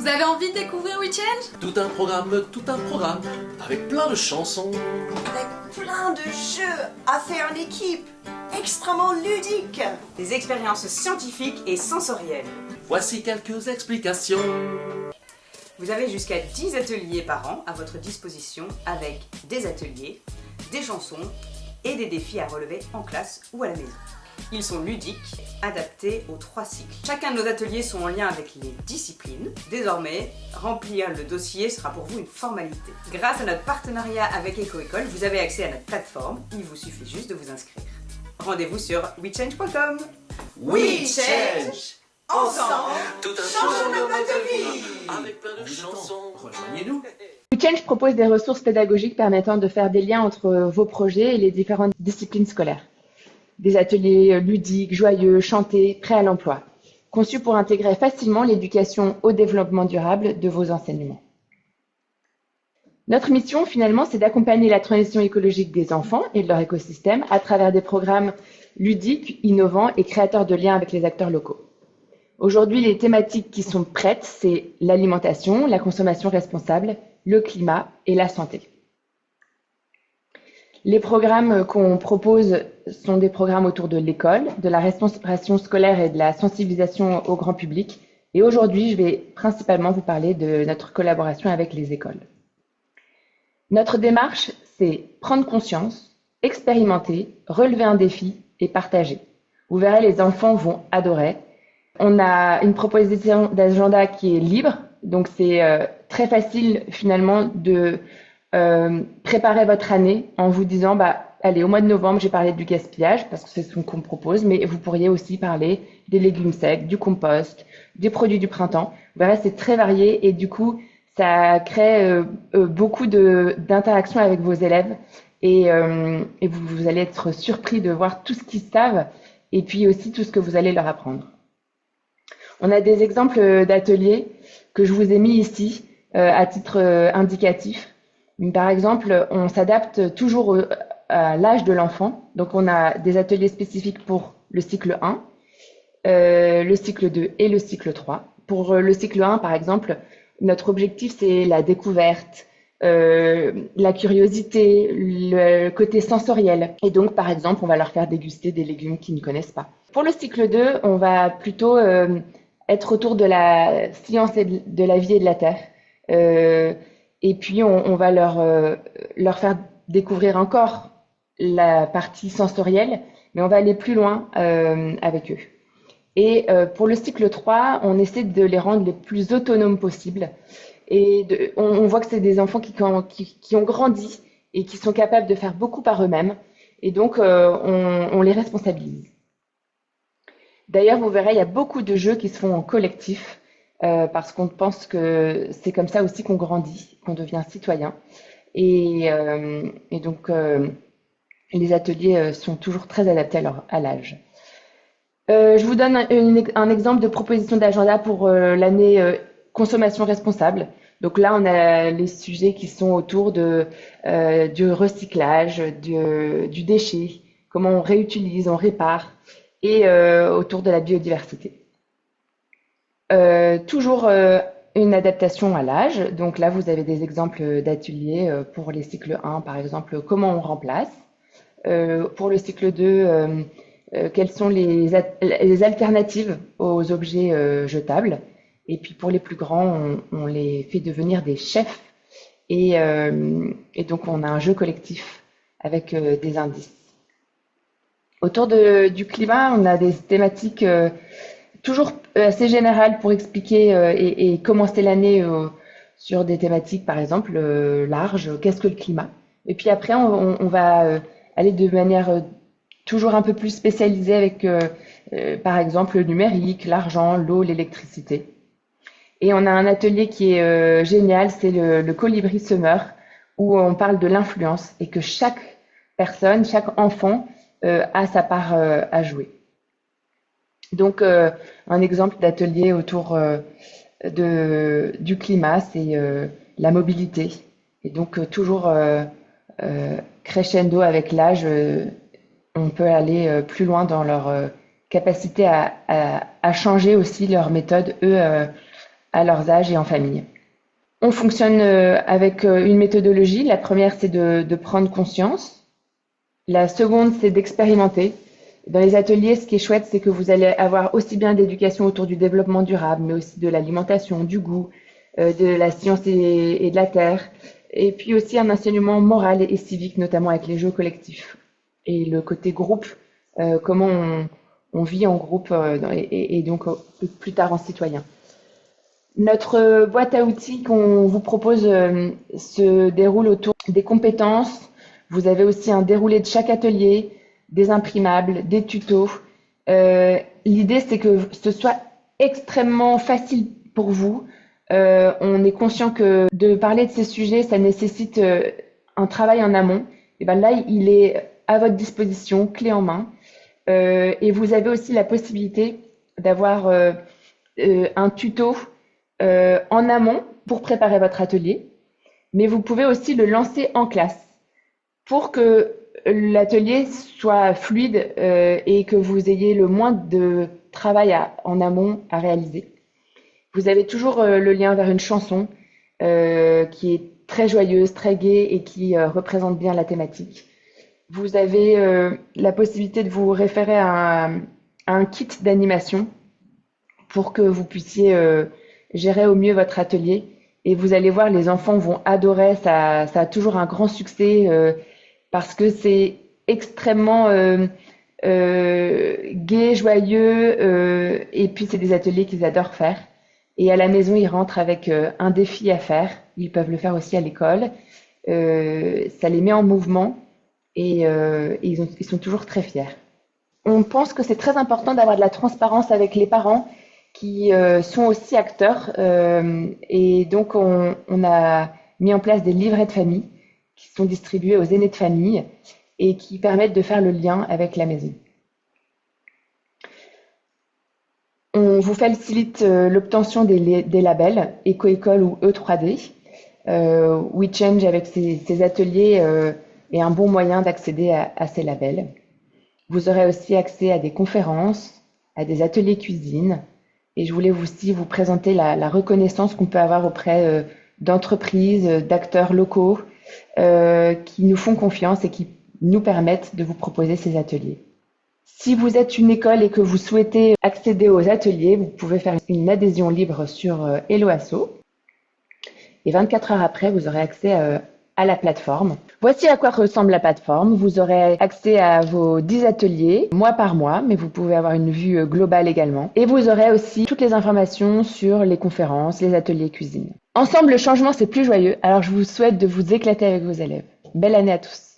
Vous avez envie de découvrir WeChange? Tout un programme, avec plein de chansons. Avec plein de jeux à faire en équipe, extrêmement ludiques. Des expériences scientifiques et sensorielles. Voici quelques explications. Vous avez jusqu'à 10 ateliers par an à votre disposition avec des ateliers, des chansons et des défis à relever en classe ou à la maison. Ils sont ludiques, adaptés aux 3 cycles. Chacun de nos ateliers sont en lien avec les disciplines. Désormais, remplir le dossier sera pour vous une formalité. Grâce à notre partenariat avec EcoEcole, vous avez accès à notre plateforme. Il vous suffit juste de vous inscrire. Rendez-vous sur wechange.com. WeChange. Ensemble, Tout un changeons notre mode de vie. avec plein de chansons. Rejoignez-nous. WeChange propose des ressources pédagogiques permettant de faire des liens entre vos projets et les différentes disciplines scolaires. Des ateliers ludiques, joyeux, chantés, prêts à l'emploi, conçus pour intégrer facilement l'éducation au développement durable de vos enseignements. Notre mission, finalement, c'est d'accompagner la transition écologique des enfants et de leur écosystème à travers des programmes ludiques, innovants et créateurs de liens avec les acteurs locaux. Aujourd'hui, les thématiques qui sont prêtes, c'est l'alimentation, la consommation responsable, le climat et la santé. Les programmes qu'on propose sont des programmes autour de l'école, de la restauration scolaire et de la sensibilisation au grand public. Et aujourd'hui, je vais principalement vous parler de notre collaboration avec les écoles. Notre démarche, c'est prendre conscience, expérimenter, relever un défi et partager. Vous verrez, les enfants vont adorer. On a une proposition d'agenda qui est libre, donc c'est très facile finalement de préparer votre année en vous disant allez, au mois de novembre, j'ai parlé du gaspillage parce que c'est ce qu'on propose, mais vous pourriez aussi parler des légumes secs, du compost, des produits du printemps. Vous verrez, c'est très varié et du coup, ça crée beaucoup d'interactions avec vos élèves et vous allez être surpris de voir tout ce qu'ils savent et puis aussi tout ce que vous allez leur apprendre. On a des exemples d'ateliers que je vous ai mis ici à titre indicatif. Par exemple, on s'adapte toujours à l'âge de l'enfant. Donc, on a des ateliers spécifiques pour le cycle 1, le cycle 2 et le cycle 3. Pour le cycle 1, par exemple, notre objectif, c'est la découverte, la curiosité, le côté sensoriel. Et donc, par exemple, on va leur faire déguster des légumes qu'ils ne connaissent pas. Pour le cycle 2, on va plutôt être autour de la science et de la vie et de la terre. Et puis, on va leur faire découvrir encore la partie sensorielle, mais on va aller plus loin avec eux. Et pour le cycle 3, on essaie de les rendre les plus autonomes possibles. Et on voit que c'est des enfants qui ont grandi et qui sont capables de faire beaucoup par eux-mêmes. Et donc, on les responsabilise. D'ailleurs, vous verrez, il y a beaucoup de jeux qui se font en collectif. Parce qu'on pense que c'est comme ça aussi qu'on grandit, qu'on devient citoyen. Et donc, les ateliers sont toujours très adaptés à l'âge. Je vous donne un exemple de proposition d'agenda pour l'année consommation responsable. Donc là, on a les sujets qui sont autour du recyclage, du déchet, comment on réutilise, on répare, et autour de la biodiversité. Toujours une adaptation à l'âge. Donc là, vous avez des exemples d'ateliers pour les cycles 1, par exemple, comment on remplace. Pour le cycle 2, quelles sont les alternatives aux objets jetables. Et puis pour les plus grands, on les fait devenir des chefs. Et donc, on a un jeu collectif avec des indices. Autour du climat, on a des thématiques toujours assez général pour expliquer et commencer l'année sur des thématiques, par exemple, larges, qu'est-ce que le climat? Et puis après, on va aller de manière toujours un peu plus spécialisée avec, par exemple, le numérique, l'argent, l'eau, l'électricité. Et on a un atelier qui est génial, c'est le colibri semeur, où on parle de l'influence et que chaque personne, chaque enfant a sa part à jouer. Donc, un exemple d'atelier autour du climat, c'est la mobilité. Et donc, toujours crescendo avec l'âge, on peut aller plus loin dans leur capacité à changer aussi leur méthode, eux, à leurs âges et en famille. On fonctionne avec une méthodologie. La première, c'est de prendre conscience. La seconde, c'est d'expérimenter. Dans les ateliers, ce qui est chouette, c'est que vous allez avoir aussi bien d'éducation autour du développement durable, mais aussi de l'alimentation, du goût, de la science et de la terre, et puis aussi un enseignement moral et civique, notamment avec les jeux collectifs. Et le côté groupe, comment on vit en groupe et donc plus tard en citoyen. Notre boîte à outils qu'on vous propose se déroule autour des compétences. Vous avez aussi un déroulé de chaque atelier, des imprimables, des tutos. L'idée, c'est que ce soit extrêmement facile pour vous. On est conscient que de parler de ces sujets, ça nécessite un travail en amont. Et ben là, il est à votre disposition, clé en main. Et vous avez aussi la possibilité d'avoir un tuto en amont pour préparer votre atelier. Mais vous pouvez aussi le lancer en classe pour que l'atelier soit fluide et que vous ayez le moins de travail en amont à réaliser. Vous avez toujours le lien vers une chanson qui est très joyeuse, très gaie et qui représente bien la thématique. Vous avez la possibilité de vous référer à un kit d'animation pour que vous puissiez gérer au mieux votre atelier. Et vous allez voir, les enfants vont adorer, ça a toujours un grand succès parce que c'est extrêmement gai, joyeux, et puis c'est des ateliers qu'ils adorent faire. Et à la maison, ils rentrent avec un défi à faire. Ils peuvent le faire aussi à l'école. Ça les met en mouvement et ils sont toujours très fiers. On pense que c'est très important d'avoir de la transparence avec les parents qui sont aussi acteurs. Et donc, on a mis en place des livrets de famille qui sont distribués aux aînés de famille et qui permettent de faire le lien avec la maison. On vous facilite l'obtention des labels Éco-École ou E3D. WeChange avec ses ateliers est un bon moyen d'accéder à ces labels. Vous aurez aussi accès à des conférences, à des ateliers cuisine. Et je voulais aussi vous présenter la reconnaissance qu'on peut avoir auprès d'entreprises, d'acteurs locaux qui nous font confiance et qui nous permettent de vous proposer ces ateliers. Si vous êtes une école et que vous souhaitez accéder aux ateliers, vous pouvez faire une adhésion libre sur Helloasso. Et 24 heures après, vous aurez accès à la plateforme. Voici à quoi ressemble la plateforme. Vous aurez accès à vos 10 ateliers, mois par mois, mais vous pouvez avoir une vue globale également. Et vous aurez aussi toutes les informations sur les conférences, les ateliers cuisine. Ensemble, le changement, c'est plus joyeux. Alors, je vous souhaite de vous éclater avec vos élèves. Belle année à tous.